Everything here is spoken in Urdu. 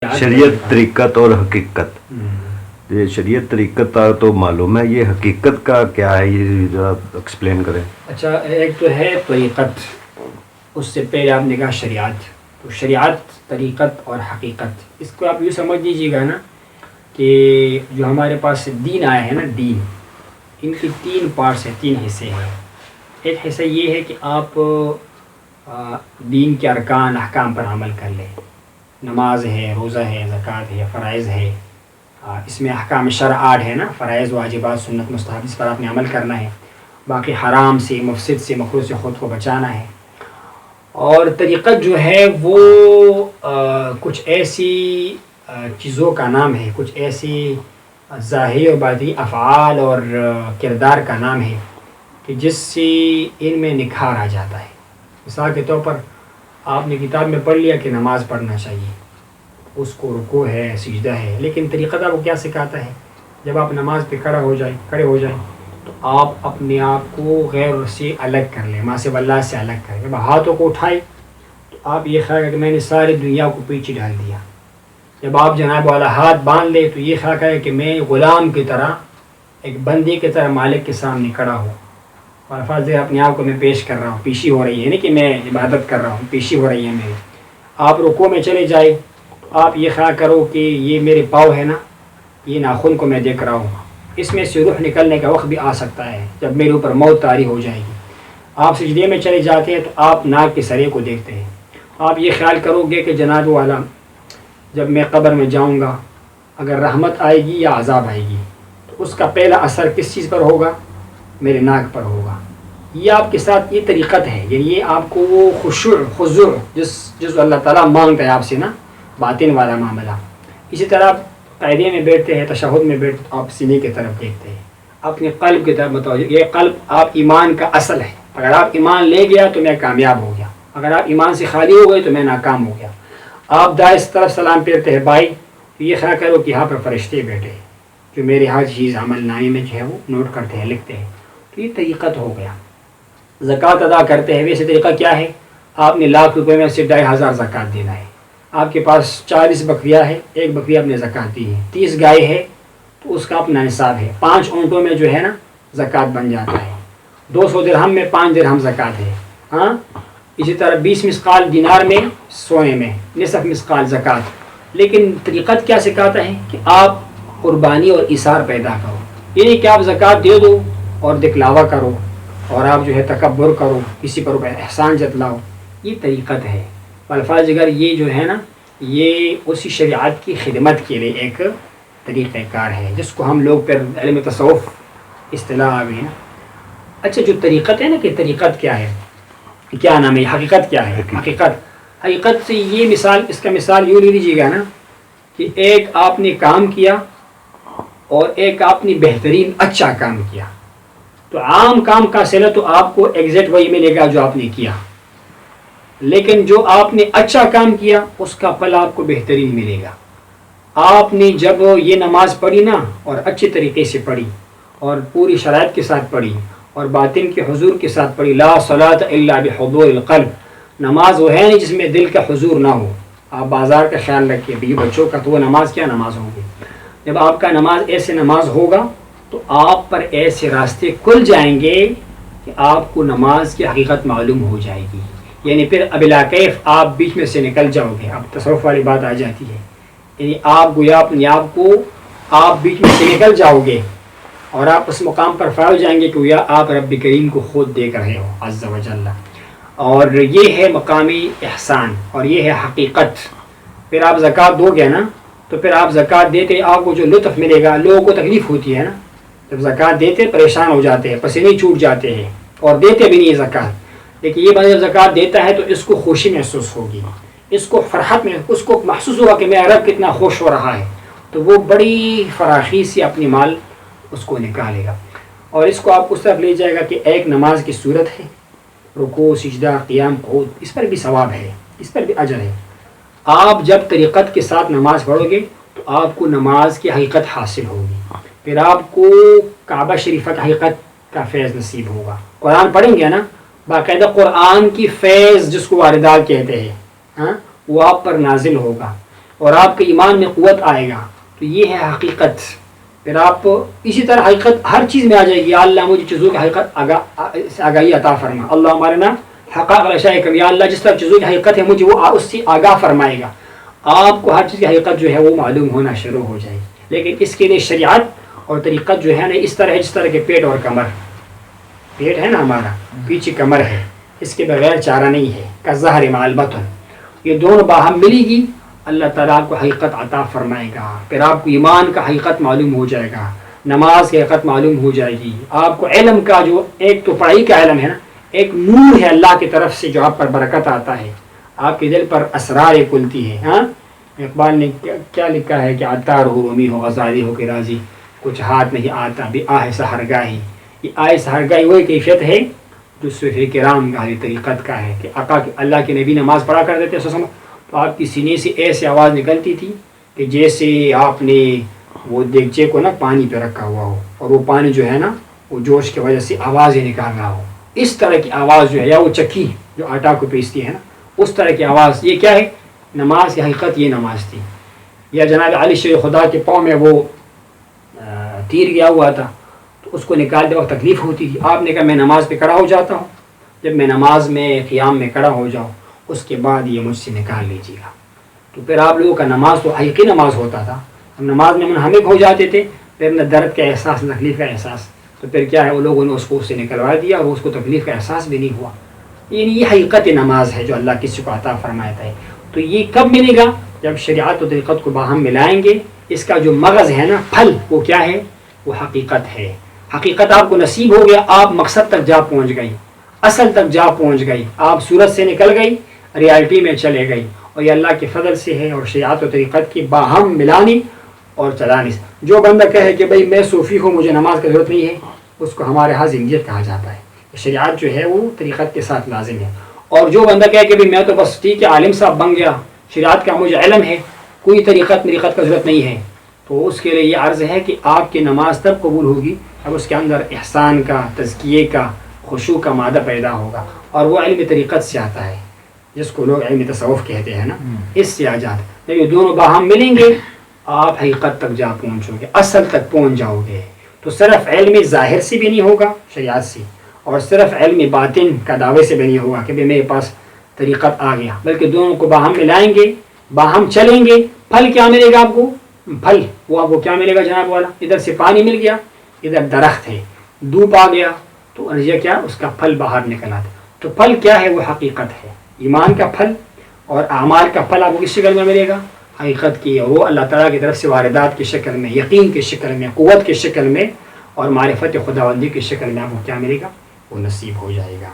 شریعت طریقت اور حقیقت. یہ شریعت طریقت تو معلوم ہے, یہ حقیقت کا کیا ہے, یہ ذرا ایکسپلین کریں. اچھا, ایک تو ہے طریقت, اس سے پہلے آپ نے کہا شریعت. تو شریعت, طریقت اور حقیقت, اس کو آپ یوں سمجھ لیجیے گا نا کہ جو ہمارے پاس دین آیا ہے نا, دین, ان کی تین پارٹس ہیں, تین حصے ہیں. ایک حصہ یہ ہے کہ آپ دین کے ارکان احکام پر عمل کر لیں. نماز ہے, روزہ ہے, زکوٰۃ ہے, فرائض ہے. اس میں احکام شرع 8 ہے نا, فرائض, واجبات, سنت, مستحب, اس پر آپ نے عمل کرنا ہے. باقی حرام سے, مفسد سے, مکروہ سے خود کو بچانا ہے. اور طریقت جو ہے وہ کچھ ایسی چیزوں کا نام ہے, کچھ ایسی ظاہری اور باطنی افعال اور کردار کا نام ہے کہ جس سے ان میں نکھار آ جاتا ہے. مثال کے طور پر آپ نے کتاب میں پڑھ لیا کہ نماز پڑھنا چاہیے, اس کو رکوع ہے, سجدہ ہے, لیکن طریقت آپ کو کیا سکھاتا ہے؟ جب آپ نماز پہ کھڑے ہو جائیں تو آپ اپنے آپ کو غیر سے الگ کر لیں, ماں سے واللہ سے الگ کریں. جب ہاتھوں کو اٹھائے تو آپ یہ خیال کریں کہ میں نے ساری دنیا کو پیچھے ڈال دیا. جب آپ جناب والا ہاتھ باندھ لے تو یہ خیال کریں کہ میں غلام کی طرح, ایک بندے کی طرح مالک کے سامنے کھڑا ہوں, اور الفاظ اپنے آپ کو میں پیش کر رہا ہوں, پیشی ہو رہی ہے, نہیں کہ میں عبادت کر رہا ہوں, پیشی ہو رہی ہے میری. آپ رکوع میں چلے جائے تو آپ یہ خیال کرو کہ یہ میرے پاؤں ہے نا, یہ ناخن کو میں دیکھ رہا ہوں, اس میں سے روح نکلنے کا وقت بھی آ سکتا ہے جب میرے اوپر موت طاری ہو جائے گی. آپ سجدے میں چلے جاتے ہیں تو آپ ناک کے سرے کو دیکھتے ہیں. آپ یہ خیال کرو گے کہ جناب والا جب میں قبر میں جاؤں گا, اگر رحمت آئے گی یا عذاب آئے گی, تو اس کا پہلا اثر کس چیز پر ہوگا؟ میرے ناک پر ہوگا. یہ آپ کے ساتھ یہ طریقت ہے, یعنی یہ آپ کو وہ خضوع جس اللہ تعالیٰ مانگتا ہے آپ سے نا, باطن والا معاملہ. اسی طرح آپ قاعدے میں بیٹھتے ہیں, تشہد میں بیٹھتے ہیں, آپ سینے کی طرف دیکھتے ہیں, اپنے قلب کی طرف متوجہ. یہ قلب آپ ایمان کا اصل ہے. اگر آپ ایمان لے گیا تو میں کامیاب ہو گیا, اگر آپ ایمان سے خالی ہو گئے تو میں ناکام ہو گیا. آپ دائیں طرف سلام پھیرتے ہیں بھائی, تو یہ خیال کرو کہ یہاں پر فرشتے بیٹھے ہیں جو میرے ہر چیز عمل نامے میں جو ہے وہ نوٹ کرتے ہیں, لکھتے ہیں. تو یہ طریقت ہو گیا. زکوٰۃ ادا کرتے ہیں, ویسے طریقہ کیا ہے؟ آپ نے ₹1,00,000 میں سے 2,500 زکوٰۃ دینا ہے. آپ کے پاس 40 بکریاں ہیں, ایک بکری آپ نے زکوٰۃ دی ہے. 30 گائے ہے تو اس کا اپنا نصاب ہے. 5 اونٹوں میں جو ہے نا زکوٰۃ بن جاتا ہے. 200 درہم میں 5 درہم زکوٰۃ ہے. ہاں, اسی طرح 20 مثقال دینار میں, سونے میں نصف مثقال زکوٰۃ. لیکن طریقت کیا سکھاتا ہے کہ آپ قربانی اور ایثار پیدا کرو, یعنی کہ آپ زکوٰۃ دے دو اور دکھلاوا کرو, اور آپ جو ہے تکبر کرو, کسی پر احسان جتلاؤ. یہ طریقت ہے. الفاظ اگر یہ جو ہے نا, یہ اسی شریعت کی خدمت کے لیے ایک طریقہ کار ہے جس کو ہم لوگ پر علم تصوف اصطلاح آ گئی نا. اچھا, جو طریقت ہے نا, کہ طریقت کیا ہے, کیا نام ہے, حقیقت کیا ہے؟ حقیقت سے یہ مثال, اس کا مثال یوں لے لیجیے گا نا کہ ایک آپ نے کام کیا اور ایک آپ نے بہترین اچھا کام کیا. تو عام کام کا صلہ تو آپ کو ایگزیکٹ وہی ملے گا جو آپ نے کیا, لیکن جو آپ نے اچھا کام کیا اس کا پھل آپ کو بہترین ملے گا. آپ نے جب یہ نماز پڑھی نا, اور اچھے طریقے سے پڑھی, اور پوری شرائط کے ساتھ پڑھی, اور باطن کے حضور کے ساتھ پڑھی, لا صلاۃ الا بحضور القلب, نماز وہ ہے نہیں جس میں دل کا حضور نہ ہو. آپ بازار کا خیال رکھیے بھی بچوں کا, تو وہ نماز کیا نماز ہوگی؟ جب آپ کا نماز ایسے نماز ہوگا تو آپ پر ایسے راستے کھل جائیں گے کہ آپ کو نماز کی حقیقت معلوم ہو جائے گی. یعنی پھر بلا کیف آپ بیچ میں سے نکل جاؤ گے. اب تصوف والی بات آ جاتی ہے, یعنی آپ گویا اپنے آپ کو آپ بیچ میں سے نکل جاؤ گے, اور آپ اس مقام پر فائز ہو جائیں گے کہ گویا آپ رب کریم کو خود دیکھ رہے ہو عز و جل. اور یہ ہے مقامی احسان, اور یہ ہے حقیقت. پھر آپ زکوٰۃ دو گے نا, تو پھر آپ زکوٰۃ دیتے آپ کو جو لطف ملے گا, لوگوں کو تکلیف ہوتی ہے نا, جب زکوٰۃ دیتے پریشان ہو جاتے ہیں, پسینے چھوٹ جاتے ہیں, اور دیتے بھی نہیں زکوٰۃ. لیکن یہ بندہ جب زکوٰۃ دیتا ہے تو اس کو خوشی محسوس ہوگی, اس کو فرحت میں, اس کو محسوس ہوگا کہ میرا رب کتنا خوش ہو رہا ہے. تو وہ بڑی فراخی سے اپنی مال اس کو نکالے گا, اور اس کو آپ اس طرف لے جائے گا کہ ایک نماز کی صورت ہے, رکوع, سجدہ, قیام, قعود, اس پر بھی ثواب ہے, اس پر بھی اجر ہے. آپ جب طریقت کے ساتھ نماز پڑھو گے تو آپ کو نماز کی حقیقت حاصل ہوگی. پھر آپ کو کعبہ شریفہ کی حقیقت کا فیض نصیب ہوگا. قرآن پڑھیں گے نا, باقاعدہ قرآن کی فیض جس کو واردات کہتے ہیں, ہاں, وہ آپ پر نازل ہوگا. اور آپ کے ایمان میں قوت آئے گا. تو یہ ہے حقیقت. پھر آپ اسی طرح حقیقت ہر چیز میں آ جائے گی. یا اللہ مجھے چیزوں کی حقیقت آگاہی عطا فرما. اللہ ہمارے نا حقائق الاشیاء کم. یا اللہ جس طرح چیزوں کی حقیقت ہے مجھے وہ اس سے آگاہ فرمائے گا. آپ کو ہر چیز کی حقیقت جو ہے وہ معلوم ہونا شروع ہو جائے گی. لیکن اس کے لیے شریعت اور طریقت جو ہے نا اس طرح ہے جس طرح کے پیٹ اور کمر. پیٹ ہے نا ہمارا, پیچھے کمر ہے, اس کے بغیر چارہ نہیں ہے. کالظہر مع البطن, یہ دونوں باہم ملے گی, اللہ تعالیٰ آپ کو حقیقت عطا فرمائے گا. پھر آپ کو ایمان کا حقیقت معلوم ہو جائے گا, نماز کی حقیقت معلوم ہو جائے گی. آپ کو علم کا جو ایک تو پڑھائی کا علم ہے نا, ایک نور ہے اللہ کی طرف سے جو آپ پر برکت آتا ہے, آپ کے دل پر اسرار کھلتی ہے. ہاں اقبال نے کیا لکھا ہے کہ عطار ہو رومی ہو غزالی ہو کہ راضی, کچھ ہاتھ نہیں آتا بھی آہ سحرگاہی. یہ آہ سحرگاہی وہی کیفیت ہے جو صوفی کرام کا طریقت کا ہے کہ آقا اللہ کے نبی نماز پڑھا کر دیتے تو آپ کی سینے سے ایسے آواز نکلتی تھی کہ جیسے آپ نے وہ دیگچے کو نا پانی پہ رکھا ہوا ہو اور وہ پانی جو ہے نا وہ جوش کی وجہ سے آوازیں نکال رہا ہو. اس طرح کی آواز جو ہے, یا وہ چکی جو آٹا کو پیستی ہے نا اس طرح کی آواز. یہ کیا ہے؟ نماز کی حقیقت یہ نماز تھی. یا جناب علی شیر خدا کے پاؤں میں وہ تیر گیا ہوا تھا تو اس کو نکالتے وقت تکلیف ہوتی تھی. آپ نے کہا میں نماز پہ کھڑا ہو جاتا ہوں, جب میں نماز میں قیام میں کھڑا ہو جاؤں اس کے بعد یہ مجھ سے نکال لیجیے گا. تو پھر آپ لوگوں کا نماز تو حقیقی نماز ہوتا تھا. ہم نماز میں منہمک ہو جاتے تھے, پھر نہ درد کا احساس نہ تکلیف کا احساس. تو پھر کیا ہے, وہ لوگوں نے اس کو اس سے نکلوا دیا اور اس کو تکلیف کا احساس بھی نہیں ہوا. یعنی یہ حقیقت نماز ہے جو اللہ کسی کو عطا فرماتا ہے. تو یہ کب ملے گا؟ جب شریعت و طریقت کو باہم ملائیں گے. اس کا جو مغز ہے نا, پھل, وہ کیا ہے؟ وہ حقیقت ہے. حقیقت آپ کو نصیب ہو گیا, آپ مقصد تک جا پہنچ گئی, اصل تک جا پہنچ گئی, آپ صورت سے نکل گئی, ریالٹی میں چلے گئی. اور یہ اللہ کے فضل سے ہے اور شریعت و طریقت کی باہم ملانی اور چلانی سے. جو بندہ کہے کہ بھئی میں صوفی ہوں مجھے نماز کی ضرورت نہیں ہے, اس کو ہمارے ہاں زندگیت کہا جاتا ہے. شریعت جو ہے وہ طریقت کے ساتھ لازم ہے. اور جو بندہ کہے کہ بھئی میں تو بس ٹھیک ہے عالم صاحب بن گیا, شریعت کا مجھے علم ہے, کوئی طریقت کا ضرورت نہیں ہے, تو اس کے لیے یہ عرض ہے کہ آپ کی نماز تب قبول ہوگی اب اس کے اندر احسان کا, تزکیے کا, خشوع کا مادہ پیدا ہوگا. اور وہ علم طریقت سے آتا ہے جس کو لوگ علم تصوف کہتے ہیں نا, اس سے آ جاتا ہے. جب یہ دونوں باہم ملیں گے آپ حقیقت تک جا پہنچو گے, اصل تک پہنچ جاؤ گے. تو صرف علم ظاہر سے بھی نہیں ہوگا شریعت سے, اور صرف علم باطن کا دعوے سے بھی نہیں ہوگا کہ میرے پاس طریقت آ گیا, بلکہ دونوں کو باہم ملائیں گے, باہم چلیں گے. پھل کیا ملے گا آپ کو؟ پھل وہ آپ کو کیا ملے گا جناب والا؟ ادھر سے پانی مل گیا, ادھر درخت ہے, دھوپ آ گیا تو نتیجہ کیا, اس کا پھل باہر نکل آتا. تو پھل کیا ہے؟ وہ حقیقت ہے. ایمان کا پھل اور اعمال کا پھل آپ کو کس شکل میں ملے گا؟ حقیقت کی, اور وہ اللہ تعالیٰ کی طرف سے واردات کی شکل میں, یقین کی شکل میں, قوت کی شکل میں اور معرفت خداوندی کی شکل میں آپ کو کیا ملے گا؟ وہ نصیب ہو جائے گا.